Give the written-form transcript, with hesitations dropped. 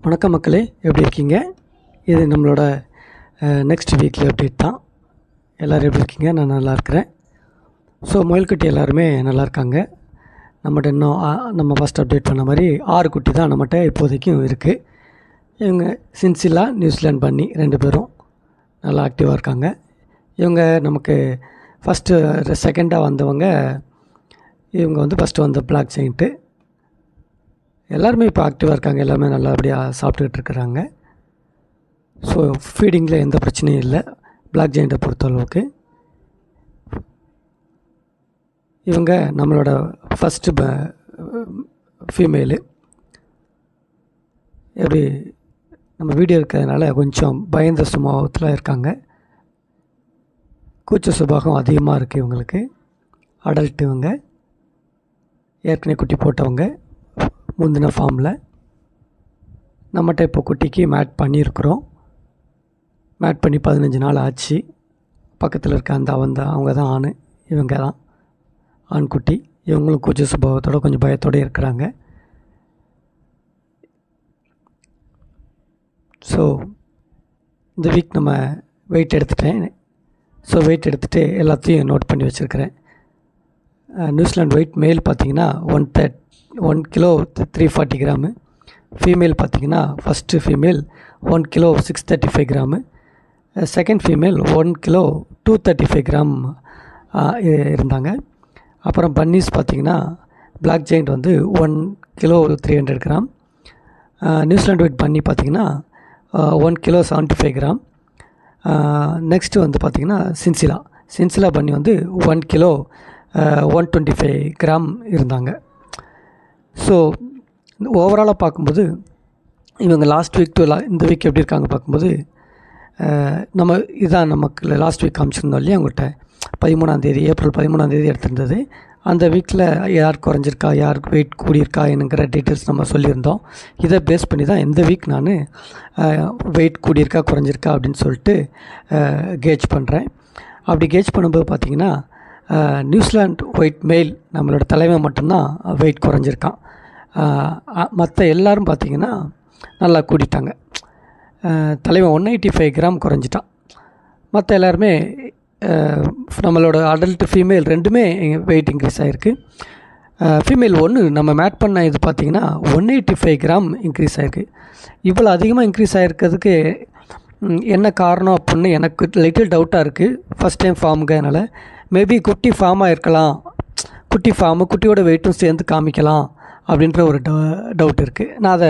வணக்கம் மக்களே, எப்படி இருக்கீங்க? இது நம்மளோட நெக்ஸ்ட் வீக்லி அப்டேட் தான். எல்லோரும் எப்படி இருக்கீங்க? நான் நல்லா இருக்கிறேன். ஸோ முயல்குட்டி எல்லாருமே நல்லா இருக்காங்க. நம்மகிட்ட இன்னும் நம்ம ஃபஸ்ட் அப்டேட் பண்ண மாதிரி 6 குட்டி தான் நம்மகிட்ட இப்போதைக்கும் இருக்குது. இவங்க சின்சிலா, நியூசிலாண்ட் பன்னி 2 பேரும் நல்லா ஆக்டிவாக இருக்காங்க. இவங்க நமக்கு ஃபஸ்ட்டு செகண்டாக வந்தவங்க, இவங்க வந்து ஃபஸ்ட்டு வந்த பிளாக் ஜெயிண்ட்டு. எல்லாருமே இப்போ ஆக்டிவாக இருக்காங்க. எல்லாமே நல்லபடியாக சாப்பிட்டுக்கிட்டு இருக்கிறாங்க. ஸோ ஃபீடிங்கில் எந்த பிரச்சனையும் இல்லை பிளாக் ஜெயிண்ட்டை பொறுத்தளவுக்கு. இவங்க நம்மளோட ஃபஸ்ட்டு ஃபீமேலு. எப்படி நம்ம வீடியோ இருக்கிறதுனால கொஞ்சம் பயந்த சுபாவத்தில் இருக்காங்க. கூச்ச சுபாவம் அதிகமாக இருக்குது இவங்களுக்கு. அடல்ட்டு இவங்க ஏற்கனவே குட்டி போட்டவங்க முந்தின ஃபார்மில். நம்மகிட்ட இப்போ குட்டிக்கு மேட் பண்ணியிருக்கிறோம். மேட் பண்ணி 15 நாள் ஆச்சு. பக்கத்தில் இருக்க அவங்க தான் ஆண், இவங்க தான் ஆண் குட்டி. இவங்களும் கூச்ச சுபாவத்தோடு கொஞ்சம் பயத்தோடு இருக்கிறாங்க. ஸோ இந்த வீக் நம்ம வெயிட் எடுத்துட்டேன். ஸோ வெயிட் எடுத்துகிட்டு எல்லாத்தையும் நோட் பண்ணி வச்சுருக்கிறேன். நியூசிலாண்ட் வெயிட் மேல் பார்த்திங்கன்னா 1 கிலோ 340 கிராமு. ஃபீமேல் பார்த்திங்கன்னா first female 1 kilo 635 gram. Second female 1 kilo 235 gram இருந்தாங்க. அப்புறம் பன்னீஸ் பார்த்திங்கன்னா பிளாக் ஜெயிண்ட் வந்து 1 கிலோ 300 கிராம். நியூசிலாண்ட் வெயிட் பன்னி பார்த்திங்கன்னா 1 கிலோ 75 கிராம். நெக்ஸ்ட்டு வந்து பார்த்திங்கன்னா சின்சிலா பன்னி வந்து 1 கிலோ 125 கிராம் இருந்தாங்க. ஸோ ஓவராலாக பார்க்கும்போது இவங்க லாஸ்ட் வீக் டு இந்த வீக் எப்படி இருக்காங்க பார்க்கும்போது, நம்ம இதான் நமக்கு லாஸ்ட் வீக் காமிச்சிருந்தோம் இல்லையா உங்கள்கிட்ட, 13ஆம் தேதி ஏப்ரல் 13ஆம் தேதி எடுத்திருந்தது. அந்த வீக்கில் யார் குறைஞ்சிருக்கா, யாருக்கு வெயிட் கூடியிருக்கா என்னங்கிற டீட்டெயில்ஸ் நம்ம சொல்லியிருந்தோம். இதை பேஸ் பண்ணி தான் இந்த வீக் நான் வெயிட் கூடியிருக்கா குறைஞ்சிருக்கா அப்படின்னு சொல்லிட்டு கேஜ் பண்ணுறேன். அப்படி கேஜ் பண்ணும்போது பார்த்திங்கன்னா நியூசிலாண்ட் ஒயிட் மெயில் நம்மளோட தலைவன் மட்டும்தான் வெயிட் குறைஞ்சிருக்கான். மற்ற எல்லோரும் பார்த்திங்கன்னா நல்லா கூடிட்டாங்க. தலைவன் 185 கிராம் குறைஞ்சிட்டான். மற்ற எல்லாருமே நம்மளோட அடல்ட்டு ஃபீமேல் 2மே வெயிட் இன்க்ரீஸ் ஆகிருக்கு. ஃபீமேல் 1 நம்ம மேட் பண்ண இது பார்த்திங்கன்னா 185 கிராம் இன்க்ரீஸ் ஆகிருக்கு. இவ்வளோ அதிகமாக இன்க்ரீஸ் ஆகிருக்கிறதுக்கு என்ன காரணம் அப்படின்னு எனக்கு லிட்டில் டவுட்டாக இருக்குது. ஃபஸ்ட் டைம் ஃபார்முங்கிறதுனால மேபி குட்டி ஃபார்மாக இருக்கலாம், குட்டியோட வெயிட்டும் சேர்ந்து காமிக்கலாம் அப்படின்ற ஒரு டவுட் இருக்குது. நான் அதை